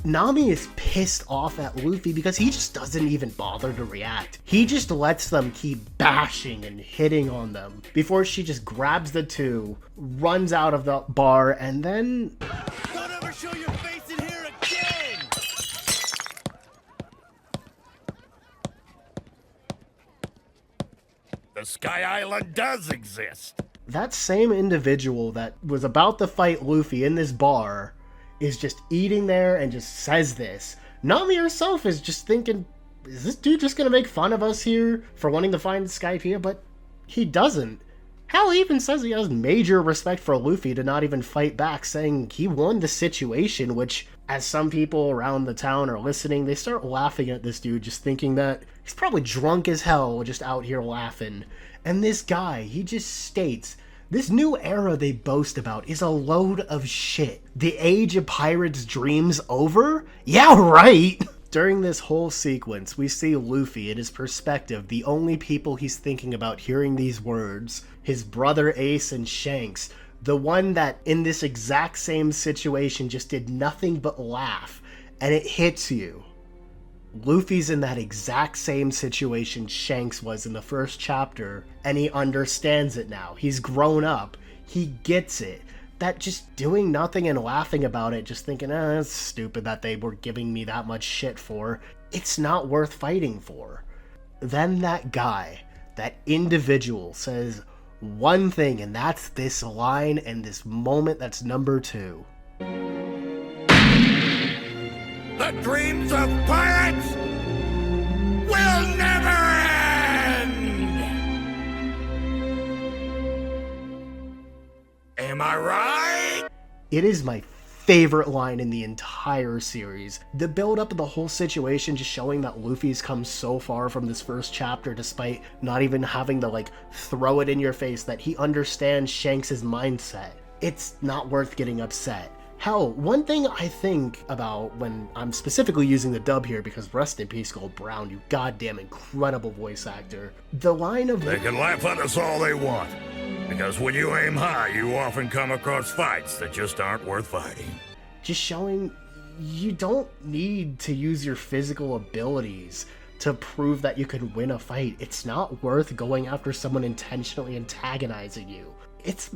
Nami is pissed off at Luffy because he just doesn't even bother to react. He just lets them keep bashing and hitting on them before she just grabs the two, runs out of the bar, and then... Don't ever show your face in here again! The Sky Island does exist. That same individual that was about to fight Luffy in this bar is just eating there and just says this. Nami herself is just thinking, is this dude just gonna make fun of us here for wanting to find Skypiea? But he doesn't. Hal even says he has major respect for Luffy to not even fight back, saying he won the situation, which, as some people around the town are listening, they start laughing at this dude, just thinking that he's probably drunk as hell, just out here laughing. And this guy, he just states, this new era they boast about is a load of shit. The age of pirates' dreams over? Yeah, right! During this whole sequence, we see Luffy, in his perspective, the only people he's thinking about hearing these words. His brother Ace and Shanks, the one that in this exact same situation just did nothing but laugh, and it hits you. Luffy's in that exact same situation Shanks was in the first chapter, and he understands it now. He's grown up. He gets it. That just doing nothing and laughing about it, just thinking, it's stupid that they were giving me that much shit for, it's not worth fighting for. Then that guy, that individual, says one thing, and that's this line and this moment that's number 2. The dreams of pirates will never end! Am I right? It is my favorite line in the entire series. The build-up of the whole situation, just showing that Luffy's come so far from this first chapter despite not even having to, throw it in your face that he understands Shanks' mindset. It's not worth getting upset. Hell, one thing I think about when I'm specifically using the dub here, because rest in peace Gold Brown, you goddamn incredible voice actor. The line of... They can laugh at us all they want, because when you aim high, you often come across fights that just aren't worth fighting. Just showing you don't need to use your physical abilities to prove that you can win a fight. It's not worth going after someone intentionally antagonizing you. It's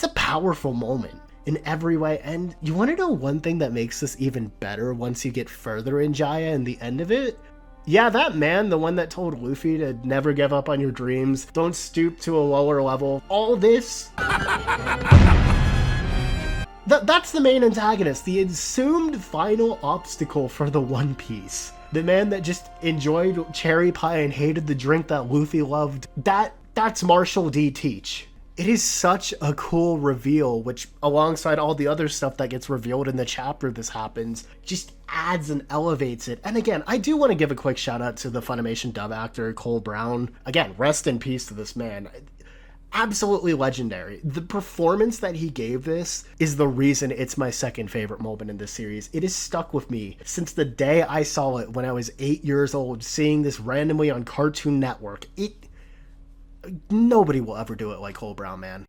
a powerful moment in every way, and you want to know one thing that makes this even better once you get further in Jaya and the end of it? Yeah, that man, the one that told Luffy to never give up on your dreams, don't stoop to a lower level, all this... That's the main antagonist, the assumed final obstacle for the One Piece. The man that just enjoyed cherry pie and hated the drink that Luffy loved. That's Marshall D. Teach. It is such a cool reveal, which alongside all the other stuff that gets revealed in the chapter this happens, just adds and elevates it. And again, I do want to give a quick shout out to the Funimation dub actor, Cole Brown. Again, rest in peace to this man. Absolutely legendary. The performance that he gave this is the reason it's my second favorite moment in this series. It has stuck with me since the day I saw it when I was 8 years old, seeing this randomly on Cartoon Network. Nobody will ever do it like Cole Brown, man.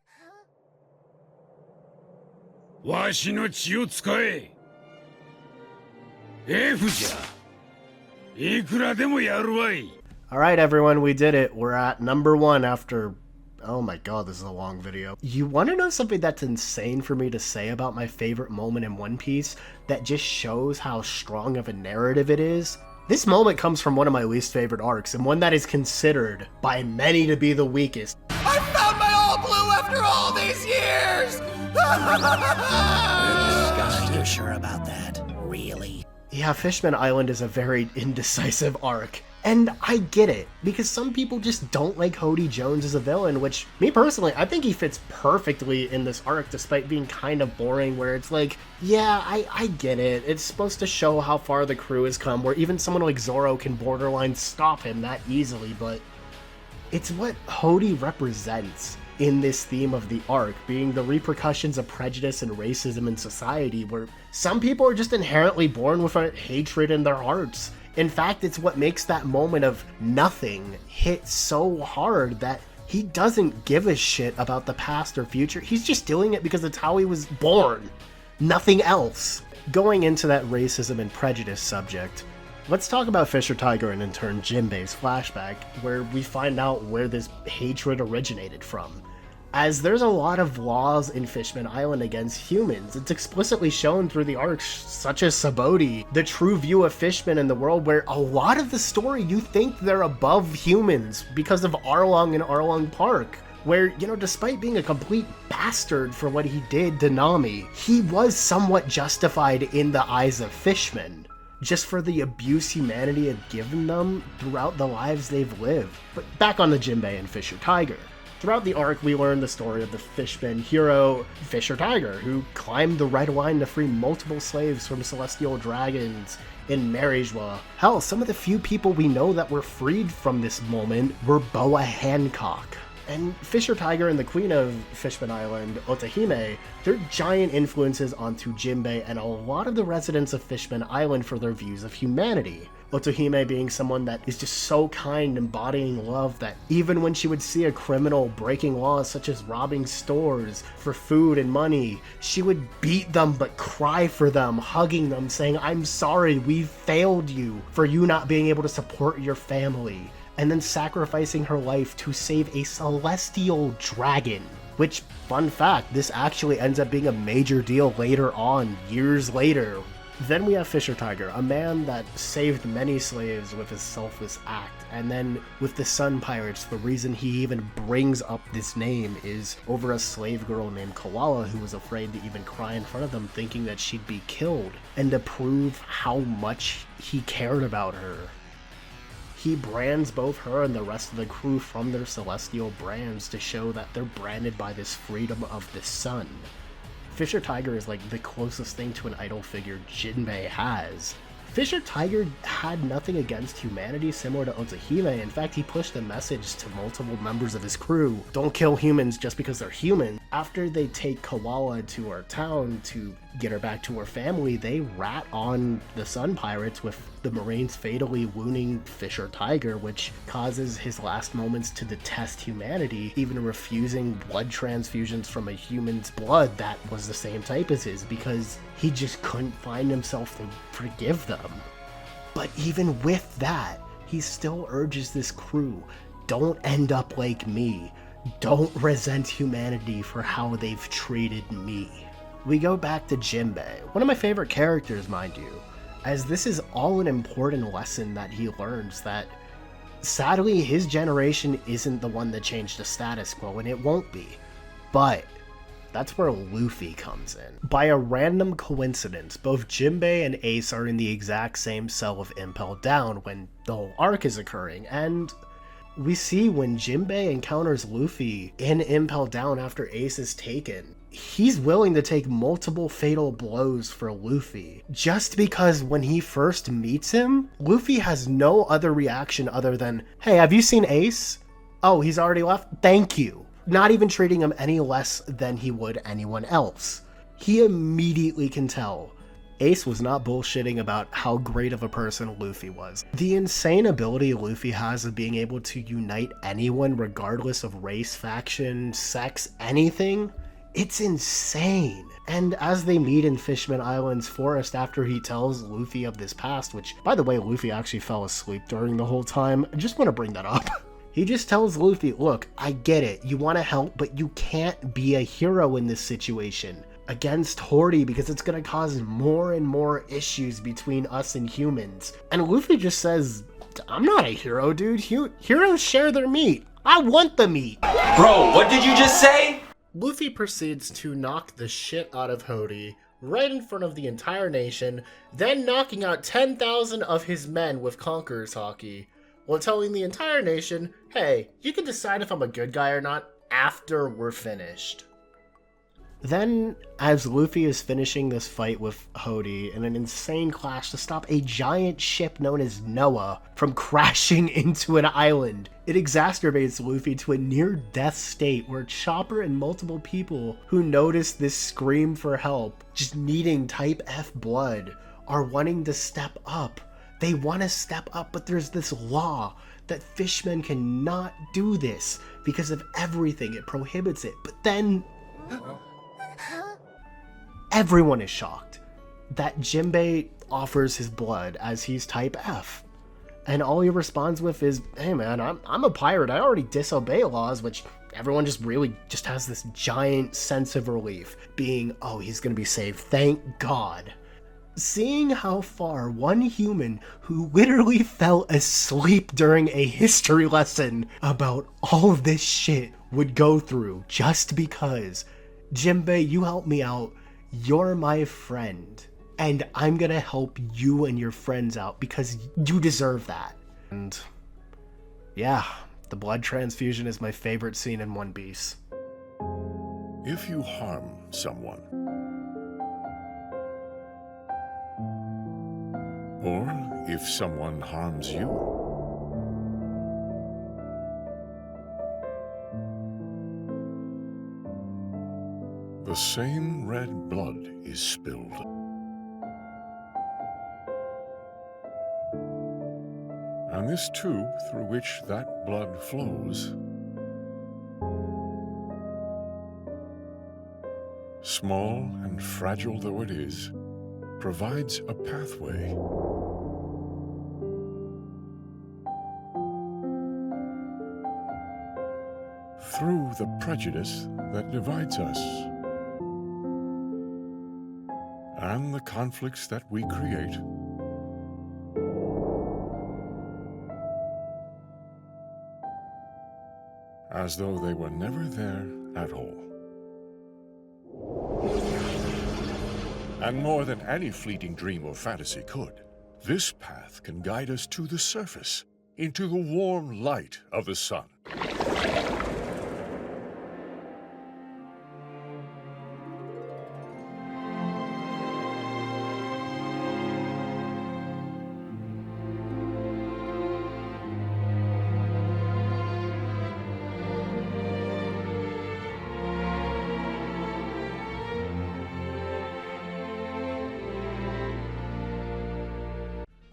Alright everyone, we did it. We're at number 1 after... Oh my god, this is a long video. You want to know something that's insane for me to say about my favorite moment in One Piece that just shows how strong of a narrative it is? This moment comes from one of my least favorite arcs, and one that is considered by many to be the weakest. I found my all blue after all these years! Are you sure about that? Really? Yeah, Fishman Island is a very indecisive arc. And I get it, because some people just don't like Hody Jones as a villain, which, me personally, I think he fits perfectly in this arc despite being kind of boring, where it's like, yeah, I get it. It's supposed to show how far the crew has come, where even someone like Zoro can borderline stop him that easily, but it's what Hody represents in this theme of the arc, being the repercussions of prejudice and racism in society, where some people are just inherently born with a hatred in their hearts. In fact, it's what makes that moment of nothing hit so hard that he doesn't give a shit about the past or future. He's just doing it because it's how he was born. Nothing else. Going into that racism and prejudice subject, let's talk about Fisher Tiger and in turn Jinbei's flashback, where we find out where this hatred originated from. As there's a lot of laws in Fishman Island against humans, it's explicitly shown through the arcs such as Saboti, the true view of fishmen in the world, where a lot of the story you think they're above humans because of Arlong and Arlong Park, where, you know, despite being a complete bastard for what he did to Nami, he was somewhat justified in the eyes of fishmen, just for the abuse humanity had given them throughout the lives they've lived. But back on the Jinbei and Fisher Tiger. Throughout the arc, we learn the story of the Fishman hero, Fisher Tiger, who climbed the Red Line to free multiple slaves from celestial dragons in Marineford. Hell, some of the few people we know that were freed from this moment were Boa Hancock. And Fisher Tiger and the Queen of Fishman Island, Otahime, they're giant influences onto Jinbei and a lot of the residents of Fishman Island for their views of humanity. Otohime being someone that is just so kind, embodying love, that even when she would see a criminal breaking laws such as robbing stores for food and money, she would beat them but cry for them, hugging them, saying, "I'm sorry, we failed you for you not being able to support your family," and then sacrificing her life to save a celestial dragon. Which, fun fact, this actually ends up being a major deal later on, years later. Then we have Fisher Tiger, a man that saved many slaves with his selfless act, and then with the Sun Pirates, the reason he even brings up this name is over a slave girl named Koala who was afraid to even cry in front of them, thinking that she'd be killed, and to prove how much he cared about her. He brands both her and the rest of the crew from their celestial brands to show that they're branded by this freedom of the sun. Fisher Tiger is like the closest thing to an idol figure Jinbei has. Fisher Tiger had nothing against humanity similar to Otahime. In fact, he pushed a message to multiple members of his crew: don't kill humans just because they're human. After they take Koala to our town to get her back to her family, they rat on the Sun Pirates, with the Marines fatally wounding Fisher Tiger, which causes his last moments to detest humanity, even refusing blood transfusions from a human's blood that was the same type as his, because he just couldn't find himself to forgive them. But even with that, he still urges this crew, don't end up like me. Don't resent humanity for how they've treated me. We go back to Jinbei, one of my favorite characters, mind you, as this is all an important lesson that he learns, that sadly his generation isn't the one that changed the status quo, and it won't be. But That's where Luffy comes in. By a random coincidence, both Jinbei and Ace are in the exact same cell of Impel Down when the whole arc is occurring, and we see when Jinbei encounters Luffy in Impel Down after Ace is taken, he's willing to take multiple fatal blows for Luffy, just because when he first meets him, Luffy has no other reaction other than, hey, have you seen Ace? Oh, he's already left? Thank you. Not even treating him any less than he would anyone else. He immediately can tell Ace was not bullshitting about how great of a person Luffy was. The insane ability Luffy has of being able to unite anyone regardless of race, faction, sex, anything, it's insane. And as they meet in Fishman Island's forest after he tells Luffy of this past, which, by the way, Luffy actually fell asleep during the whole time. I just want to bring that up. He just tells Luffy, look, I get it. You want to help, but you can't be a hero in this situation against Hori because it's going to cause more and more issues between us and humans. And Luffy just says, I'm not a hero, dude. Heroes share their meat. I want the meat. Bro, what did you just say? Luffy proceeds to knock the shit out of Hori right in front of the entire nation, then knocking out 10,000 of his men with Conqueror's Haki, while telling the entire nation, hey, you can decide if I'm a good guy or not after we're finished. Then, as Luffy is finishing this fight with Hody in an insane clash to stop a giant ship known as Noah from crashing into an island, it exacerbates Luffy to a near-death state where Chopper and multiple people who notice this scream for help, just needing Type F blood, are wanting to step up. They want to step up, but there's this law that fishmen cannot do this because of everything. It prohibits it. But then everyone is shocked that Jinbei offers his blood as he's Type F. And all he responds with is, hey man, I'm a pirate. I already disobey laws, which everyone just really just has this giant sense of relief, being, oh, he's gonna be saved. Thank God. Seeing how far one human who literally fell asleep during a history lesson about all of this shit would go through just because, Jinbei, you helped me out, you're my friend, and I'm gonna help you and your friends out because you deserve that. And yeah, the blood transfusion is my favorite scene in One Piece. If you harm someone, or if someone harms you, the same red blood is spilled. And this tube through which that blood flows, small and fragile though it is, provides a pathway through the prejudice that divides us and the conflicts that we create. As though they were never there at all. And more than any fleeting dream or fantasy could, this path can guide us to the surface, into the warm light of the sun.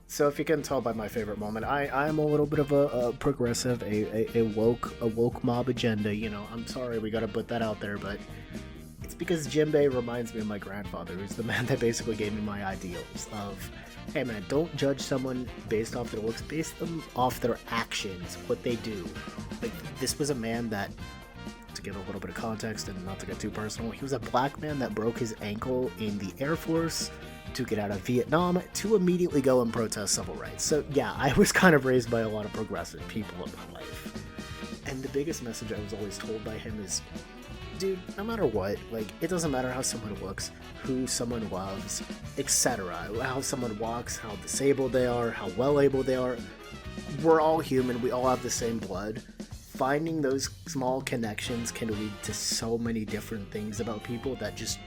So if you can tell by my favorite moment, I'm a little bit of a progressive, a woke mob agenda, you know. I'm sorry we gotta put that out there, but it's because Jinbei reminds me of my grandfather, who's the man that basically gave me my ideals of, hey man, don't judge someone based off their looks, base them off their actions, what they do. Like, this was a man that, to give a little bit of context and not to get too personal, he was a black man that broke his ankle in the Air Force to get out of Vietnam to immediately go and protest civil rights. So yeah, I was kind of raised by a lot of progressive people in my life. And the biggest message I was always told by him is, dude, no matter what, like, it doesn't matter how someone looks, who someone loves, etc. How someone walks, how disabled they are, how well able they are. We're all human, we all have the same blood. Finding those small connections can lead to so many different things about people that just,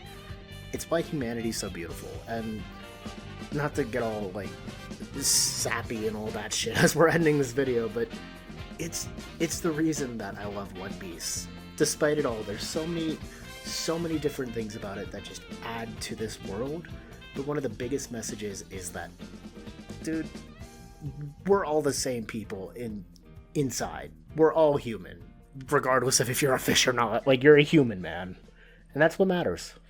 it's why humanity's so beautiful. And not to get all, like, sappy and all that shit as we're ending this video, but it's the reason that I love One Piece. Despite it all, there's so many different things about it that just add to this world, but one of the biggest messages is that, dude, we're all the same people inside. We're all human, regardless of if you're a fish or not. Like, you're a human, man. And that's what matters.